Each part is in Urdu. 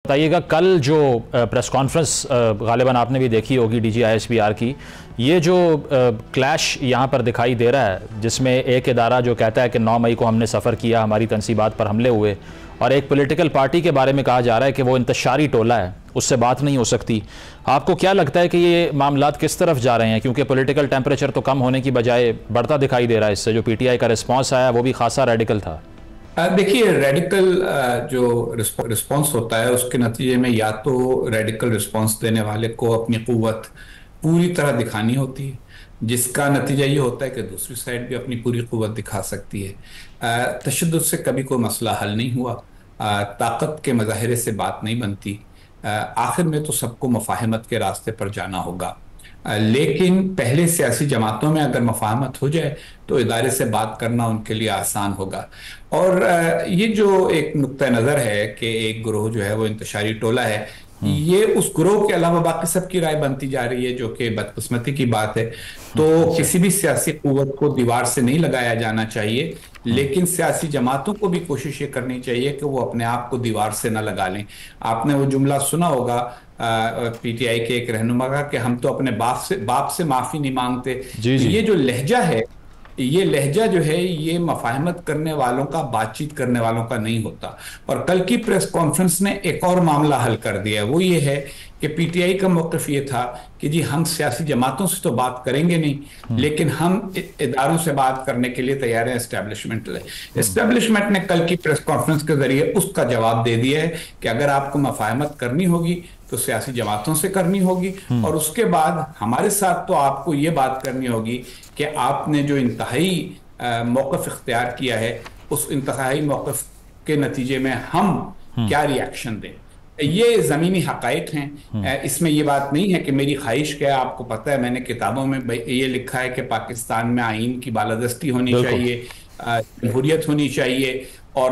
بتائیے گا کل جو پریس کانفرنس غالباً آپ نے بھی دیکھی ہوگی D G I S P R کی، یہ جو کلیش یہاں پر دکھائی دے رہا ہے جس میں ایک ادارہ جو کہتا ہے کہ 9 مئی کو ہم نے سفر کیا، ہماری تنصیبات پر حملے ہوئے، اور ایک پولیٹیکل پارٹی کے بارے میں کہا جا رہا ہے کہ وہ انتشاری ٹولہ ہے، اس سے بات نہیں ہو سکتی۔ آپ کو کیا لگتا ہے کہ یہ معاملات کس طرف جا رہے ہیں؟ کیونکہ پولیٹیکل ٹیمپریچر تو کم ہونے کی بجائے بڑھتا دکھائی دے رہا ہے، اس سے جو پی ٹی آئی کا رسپانس آیا وہ بھی خاصا ریڈیکل تھا۔ دیکھیے، ریڈیکل جو رسپانس ہوتا ہے اس کے نتیجے میں یا تو ریڈیکل رسپانس دینے والے کو اپنی قوت پوری طرح دکھانی ہوتی ہے، جس کا نتیجہ یہ ہوتا ہے کہ دوسری سائڈ بھی اپنی پوری قوت دکھا سکتی ہے۔ تشدد سے کبھی کوئی مسئلہ حل نہیں ہوا، طاقت کے مظاہرے سے بات نہیں بنتی، آخر میں تو سب کو مفاہمت کے راستے پر جانا ہوگا۔ لیکن پہلے سیاسی جماعتوں میں اگر مفاہمت ہو جائے تو ادارے سے بات کرنا ان کے لیے آسان ہوگا۔ اور یہ جو ایک نقطہ نظر ہے کہ ایک گروہ جو ہے وہ انتشاری ٹولہ ہے، یہ اس گروہ کے علاوہ باقی سب کی رائے بنتی جا رہی ہے، جو کہ بدقسمتی کی بات ہے۔ تو کسی بھی سیاسی قوت کو دیوار سے نہیں لگایا جانا چاہیے، لیکن سیاسی جماعتوں کو بھی کوشش یہ کرنی چاہیے کہ وہ اپنے آپ کو دیوار سے نہ لگا لیں۔ آپ نے وہ جملہ سنا ہوگا پی ٹی آئی کے ایک رہنما کا کہ ہم تو اپنے باپ سے معافی نہیں مانگتے۔ یہ جو لہجہ ہے، یہ لہجہ جو ہے یہ مفاہمت کرنے والوں کا، بات چیت کرنے والوں کا نہیں ہوتا۔ اور کل کی پریس کانفرنس نے ایک اور معاملہ حل کر دیا، وہ یہ ہے کہ پی ٹی آئی کا موقف یہ تھا کہ جی ہم سیاسی جماعتوں سے تو بات کریں گے نہیں، لیکن ہم اداروں سے بات کرنے کے لیے تیار ہیں، اسٹیبلشمنٹ نے کل کی پریس کانفرنس کے ذریعے اس کا جواب دے دیا ہے کہ اگر آپ کو مفاہمت کرنی ہوگی تو سیاسی جماعتوں سے کرنی ہوگی، اور اس کے بعد ہمارے ساتھ تو آپ کو یہ بات کرنی ہوگی کہ آپ نے جو انتہائی موقف اختیار کیا ہے، اس انتہائی موقف کے نتیجے میں ہم کیا ری ایکشن دیں۔ یہ زمینی حقائق ہیں، اس میں یہ بات نہیں ہے کہ میری خواہش کیا ہے۔ آپ کو پتہ ہے میں نے کتابوں میں یہ لکھا ہے کہ پاکستان میں آئین کی بالادستی ہونی چاہیے، جمہوریت ہونی چاہیے، اور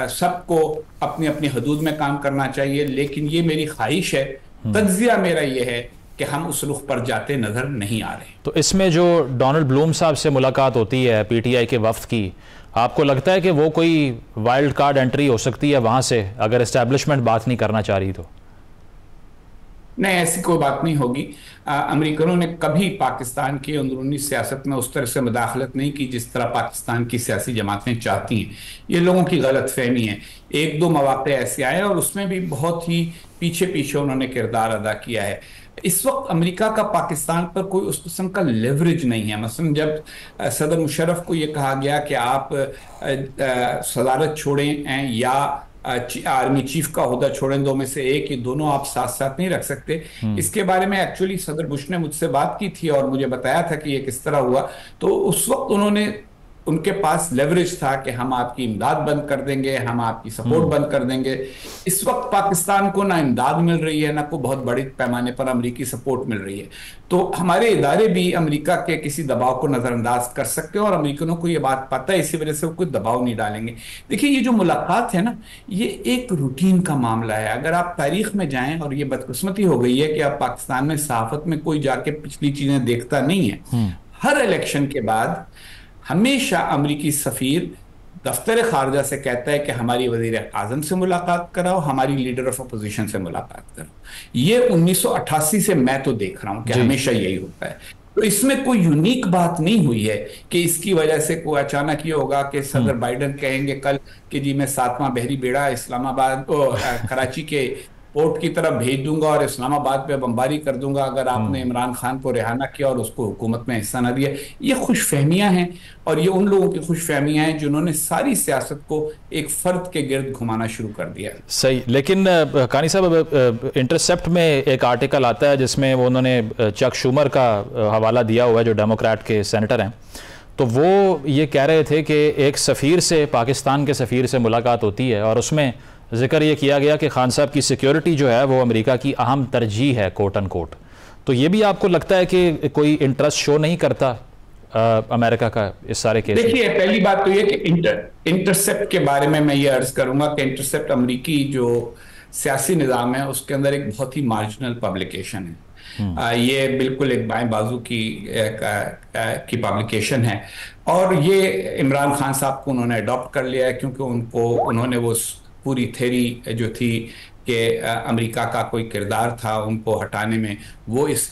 سب کو اپنی اپنی حدود میں کام کرنا چاہیے، لیکن یہ میری خواہش ہے، تجزیہ میرا یہ ہے کہ ہم اس رخ پر جاتے نظر نہیں آ رہے۔ تو اس میں جو ڈونلڈ بلوم صاحب سے ملاقات ہوتی ہے پی ٹی آئی کے وفد کی، آپ کو لگتا ہے کہ وہ کوئی وائلڈ کارڈ انٹری ہو سکتی ہے وہاں سے اگر اسٹیبلشمنٹ بات نہیں کرنا چاہ رہی تو؟ نہیں، ایسی کوئی بات نہیں ہوگی۔ امریکنوں نے کبھی پاکستان کی اندرونی سیاست میں اس طرح سے مداخلت نہیں کی جس طرح پاکستان کی سیاسی جماعتیں چاہتی ہیں۔ یہ لوگوں کی غلط فہمی ہے۔ ایک دو مواقع ایسے آئے اور اس میں بھی بہت ہی پیچھے انہوں نے کردار ادا کیا ہے۔ اس وقت امریکہ کا پاکستان پر کوئی اس قسم کا لیوریج نہیں ہے۔ مثلا جب صدر مشرف کو یہ کہا گیا کہ آپ صدارت چھوڑیں یا آرمی چیف کا عہدہ چھوڑیں، دو میں سے ایک، یہ دونوں آپ ساتھ ساتھ نہیں رکھ سکتے، اس کے بارے میں ایکچولی صدر بش نے مجھ سے بات کی تھی اور مجھے بتایا تھا کہ یہ کس طرح ہوا۔ تو اس وقت ان کے پاس لیوریج تھا کہ ہم آپ کی امداد بند کر دیں گے، ہم آپ کی سپورٹ بند کر دیں گے۔ اس وقت پاکستان کو نہ امداد مل رہی ہے، نہ کوئی بہت بڑے پیمانے پر امریکی سپورٹ مل رہی ہے، تو ہمارے ادارے بھی امریکہ کے کسی دباؤ کو نظر انداز کر سکتے ہیں، اور امریکنوں کو یہ بات پتہ ہے، اسی وجہ سے وہ کوئی دباؤ نہیں ڈالیں گے۔ دیکھیں، یہ جو ملاقات ہے نا، یہ ایک روٹین کا معاملہ ہے۔ اگر آپ تاریخ میں جائیں، اور یہ بدقسمتی ہو گئی ہے کہ اب پاکستان میں صحافت میں کوئی جا کے پچھلی چیزیں دیکھتا نہیں ہے، ہر الیکشن کے بعد ہمیشہ امریکی سفیر دفتر خارجہ سے کہتا ہے کہ ہماری وزیر اعظم سے ملاقات کراؤ، ہماری لیڈر آف اپوزیشن سے ملاقات کرو۔ یہ 1988 سے میں تو دیکھ رہا ہوں کہ ہمیشہ یہی ہوتا ہے۔ تو اس میں کوئی یونیک بات نہیں ہوئی ہے کہ اس کی وجہ سے کوئی اچانک یہ ہوگا کہ صدر بائیڈن کہیں گے کل کہ جی میں 7واں بحری بیڑا اسلام آباد کراچی کے پورٹ کی طرف بھیج دوں گا اور اسلام آباد پہ بمباری کر دوں گا اگر آپ نے عمران خان کو رہا نہ کیا اور اس کو حکومت میں حصہ نہ دیا۔ یہ خوش فہمیاں ہیں، اور یہ ان لوگوں کی خوش فہمیاں ہیں جنہوں نے ساری سیاست کو ایک فرد کے گرد گھمانا شروع کر دیا۔ صحیح، لیکن قانی صاحب، انٹرسیپٹ میں ایک آرٹیکل آتا ہے جس میں انہوں نے چک شومر کا حوالہ دیا ہوا ہے جو ڈیموکریٹ کے سینیٹر ہیں، تو وہ یہ کہہ رہے تھے کہ ایک سفیر سے، پاکستان کے سفیر سے ملاقات ہوتی ہے اور اس میں ذکر یہ کیا گیا کہ خان صاحب کی سیکیورٹی جو ہے وہ امریکہ کی اہم ترجیح ہے، کوٹ ان کوٹ۔ تو یہ بھی آپ کو لگتا ہے کہ کوئی انٹرسٹ شو نہیں کرتا امریکہ کا اس سارے کیس؟ دیکھیے، پہلی بات تو یہ کہ انٹرسیپٹ کے بارے میں یہ عرض کروں گا کہ انٹرسیپٹ امریکی جو سیاسی نظام ہے اس کے اندر ایک بہت ہی مارجنل پبلیکیشن ہے۔ یہ بالکل ایک بائیں بازو کی پبلیکیشن ہے، اور یہ عمران خان صاحب کو انہوں نے اڈاپٹ کر لیا ہے کیونکہ انہوں نے وہ پوری تھیری جو تھی کہ امریکہ کا کوئی کردار تھا ان کو ہٹانے میں، وہ اس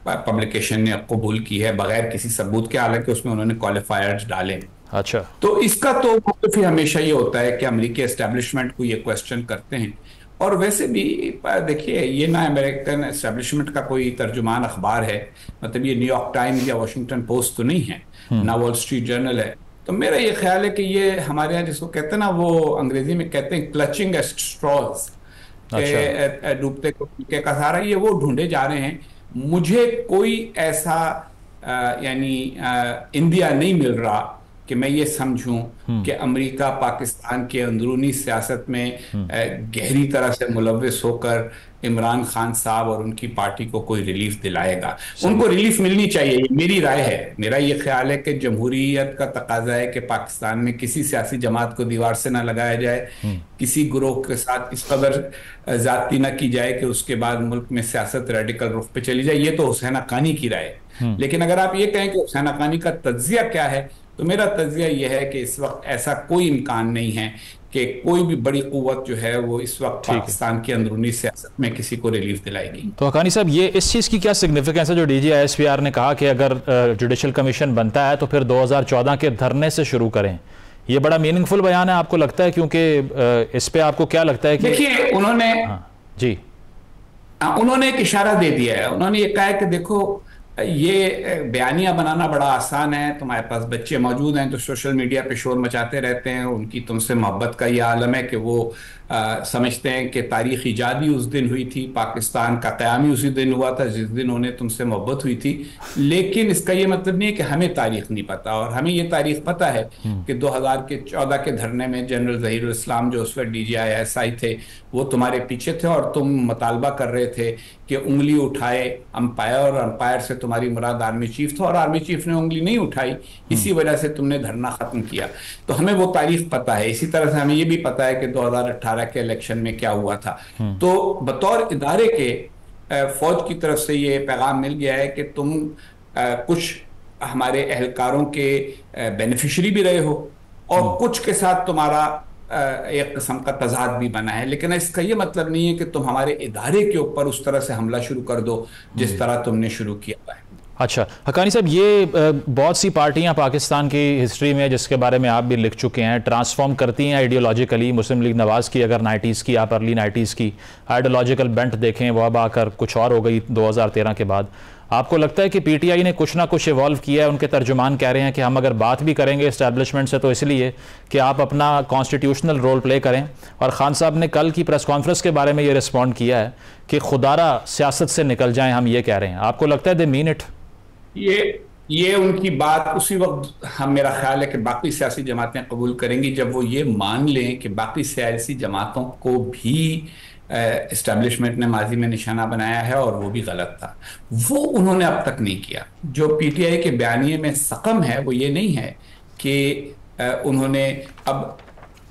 پبلیکیشن نے قبول کی ہے بغیر کسی ثبوت کے، حالانکہ اس میں انہوں نے کوالیفائرز ڈالے۔ اچھا، تو اس کا تو موقف ہی ہمیشہ یہ ہوتا ہے کہ امریکی اسٹیبلشمنٹ کو یہ کویسچن کرتے ہیں۔ اور ویسے بھی دیکھیے، یہ نہ امریکن اسٹیبلشمنٹ کا کوئی ترجمان اخبار ہے، مطلب یہ نیو یارک ٹائمز یا واشنگٹن پوسٹ تو نہیں ہے، نہ وال اسٹریٹ جرنل ہے۔ تو میرا یہ خیال ہے کہ یہ ہمارے یہاں جس کو کہتے ہیں نا، وہ انگریزی میں کہتے ہیں کلچنگ ایٹ اسٹراز، کہ ڈوبتے کو پینے کا سہارا، یہ وہ ڈھونڈے جا رہے ہیں۔ مجھے کوئی ایسا یعنی اندیا نہیں مل رہا کہ میں یہ سمجھوں کہ امریکہ پاکستان کے اندرونی سیاست میں گہری طرح سے ملوث ہو کر عمران خان صاحب اور ان کی پارٹی کو کوئی ریلیف دلائے گا۔ ان کو ریلیف ملنی چاہیے، یہ میری رائے ہے۔ میرا یہ خیال ہے کہ جمہوریت کا تقاضا ہے کہ پاکستان میں کسی سیاسی جماعت کو دیوار سے نہ لگایا جائے، کسی گروہ کے ساتھ اس قدر زیادتی نہ کی جائے کہ اس کے بعد ملک میں سیاست ریڈیکل رخ پہ چلی جائے۔ یہ تو حسین حقانی کی رائے ہے، لیکن اگر آپ یہ کہیں کہ حسین حقانی کا تجزیہ کیا ہے، تو میرا تجزیہ یہ ہے کہ اس وقت ایسا کوئی امکان نہیں ہے کہ کوئی بھی بڑی قوت جو ہے وہ اس وقت پاکستان کی اندرونی سیاست میں کسی کو ریلیف دلائے گی۔ تو حقانی صاحب، یہ اس چیز کی کیا سگنیفیکنس ہے جو D G I S P R نے کہا کہ اگر جوڈیشل کمیشن بنتا ہے تو پھر 2014 کے دھرنے سے شروع کریں؟ یہ بڑا میننگ فل بیان ہے، آپ کو لگتا ہے؟ کیونکہ اس پہ آپ کو کیا لگتا ہے کہ دیکھیے انہوں نے ایک اشارہ دے دیا ہے۔ انہوں نے یہ کہا ہے کہ دیکھو، یہ بیانیہ بنانا بڑا آسان ہے، تمہارے پاس بچے موجود ہیں تو سوشل میڈیا پہ شور مچاتے رہتے ہیں، ان کی تم سے محبت کا یہ عالم ہے کہ وہ سمجھتے ہیں کہ تاریخ ایجادی اس دن ہوئی تھی، پاکستان کا قیام ہی اسی دن ہوا تھا جس دن انہیں تم سے محبت ہوئی تھی۔ لیکن اس کا یہ مطلب نہیں ہے کہ ہمیں تاریخ نہیں پتا، اور ہمیں یہ تاریخ پتا ہے کہ 2014 کے دھرنے میں جنرل ظہیر الاسلام جو اس وقت D G I S I تھے، وہ تمہارے پیچھے تھے اور تم مطالبہ کر رہے تھے کہ انگلی اٹھائے امپائر، اور امپائر سے تمہاری مراد آرمی چیف تھا، اور آرمی چیف نے انگلی نہیں اٹھائی، اسی وجہ سے تم نے دھرنا ختم کیا۔ تو ہمیں وہ تاریخ پتا ہے۔ اسی طرح سے ہمیں یہ بھی پتا ہے کہ 2018 کے الیکشن میں کیا ہوا تھا۔ تو بطور ادارے کے فوج کی طرف سے یہ پیغام مل گیا ہے کہ تم کچھ ہمارے اہلکاروں کے بینیفیشری بھی رہے ہو، اور کچھ کے ساتھ تمہارا ایک قسم کا تضاد بھی بنا ہے، لیکن اس کا یہ مطلب نہیں ہے کہ تم ہمارے ادارے کے اوپر اس طرح سے حملہ شروع کر دو جس طرح تم نے شروع کیا ہے۔ اچھا حقانی صاحب، یہ بہت سی پارٹیاں پاکستان کی ہسٹری میں، جس کے بارے میں آپ بھی لکھ چکے ہیں، ٹرانسفارم کرتی ہیں آئیڈیولوجیکلی۔ مسلم لیگ نواز کی اگر 90s کی، آپ ارلی 90s کی آئیڈیولوجیکل بینٹ دیکھیں، وہ اب آ کر کچھ اور ہو گئی 2013 کے بعد۔ آپ کو لگتا ہے کہ پی ٹی آئی نے کچھ نہ کچھ ایوالو کیا ہے؟ ان کے ترجمان کہہ رہے ہیں کہ ہم اگر بات بھی کریں گے اسٹیبلشمنٹ سے تو اس لیے کہ آپ اپنا کانسٹیٹیوشنل رول پلے کریں۔ اور خان صاحب نے کل کی پریس کانفرنس کے بارے میں یہ رسپونڈ کیا ہے کہ خدارہ سیاست سے نکل جائیں، ہم یہ کہہ رہے ہیں۔ آپ کو لگتا ہے دے مین اٹ؟ یہ ان کی بات اسی وقت میرا خیال ہے کہ باقی سیاسی جماعتیں قبول کریں گی جب وہ یہ مان لیں کہ باقی سیاسی جماعتوں کو بھی اسٹیبلشمنٹ نے ماضی میں نشانہ بنایا ہے اور وہ بھی غلط تھا۔ وہ انہوں نے اب تک نہیں کیا۔ جو پی ٹی آئی کے بیانیے میں سقم ہے وہ یہ نہیں ہے کہ انہوں نے اب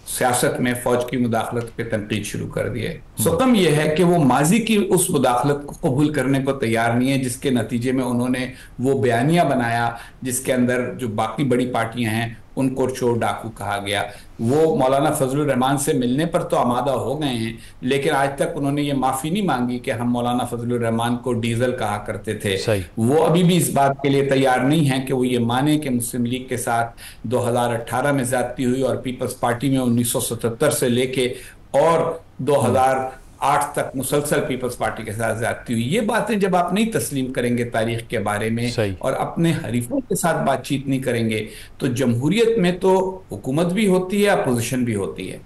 سیاست میں فوج کی مداخلت پہ تنقید شروع کر دی ہے۔ سقم یہ ہے کہ وہ ماضی کی اس مداخلت کو قبول کرنے کو تیار نہیں ہے جس کے نتیجے میں انہوں نے وہ بیانیہ بنایا جس کے اندر جو باقی بڑی پارٹیاں ہیں ان کو چور ڈاکو کہا گیا۔ وہ مولانا فضل الرحمان سے ملنے پر تو آمادہ ہو گئے ہیں، لیکن آج تک انہوں نے یہ معافی نہیں مانگی کہ ہم مولانا فضل الرحمان کو ڈیزل کہا کرتے تھے۔ وہ ابھی بھی اس بات کے لیے تیار نہیں ہیں کہ وہ یہ مانیں کہ مسلم لیگ کے ساتھ 2018 میں زیادتی ہوئی اور پیپلز پارٹی میں 1977 سے لے کے اور 2008 تک مسلسل پیپلز پارٹی کے ساتھ زیادتی ہوئی۔ یہ باتیں جب آپ نہیں تسلیم کریں گے تاریخ کے بارے میں اور اپنے حریفوں کے ساتھ بات چیت نہیں کریں گے تو جمہوریت میں تو حکومت بھی ہوتی ہے، اپوزیشن بھی ہوتی ہے۔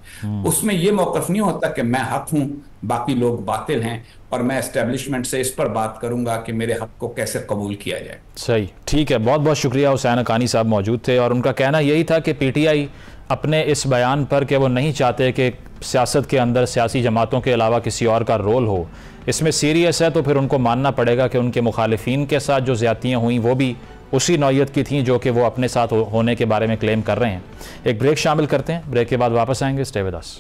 اس میں یہ موقف نہیں ہوتا کہ میں حق ہوں باقی لوگ باطل ہیں اور میں اسٹیبلشمنٹ سے اس پر بات کروں گا کہ میرے حق کو کیسے قبول کیا جائے۔ صحیح، ٹھیک ہے، بہت بہت شکریہ۔ حسین حقانی صاحب موجود تھے اور ان کا کہنا یہی تھا کہ پی ٹی آئی اپنے اس بیان پر کہ وہ نہیں چاہتے کہ سیاست کے اندر سیاسی جماعتوں کے علاوہ کسی اور کا رول ہو، اس میں سیریس ہے، تو پھر ان کو ماننا پڑے گا کہ ان کے مخالفین کے ساتھ جو زیادتیاں ہوئیں وہ بھی اسی نوعیت کی تھیں جو کہ وہ اپنے ساتھ ہونے کے بارے میں کلیم کر رہے ہیں۔ ایک بریک شامل کرتے ہیں، بریک کے بعد واپس آئیں گے، اسٹے ود اس۔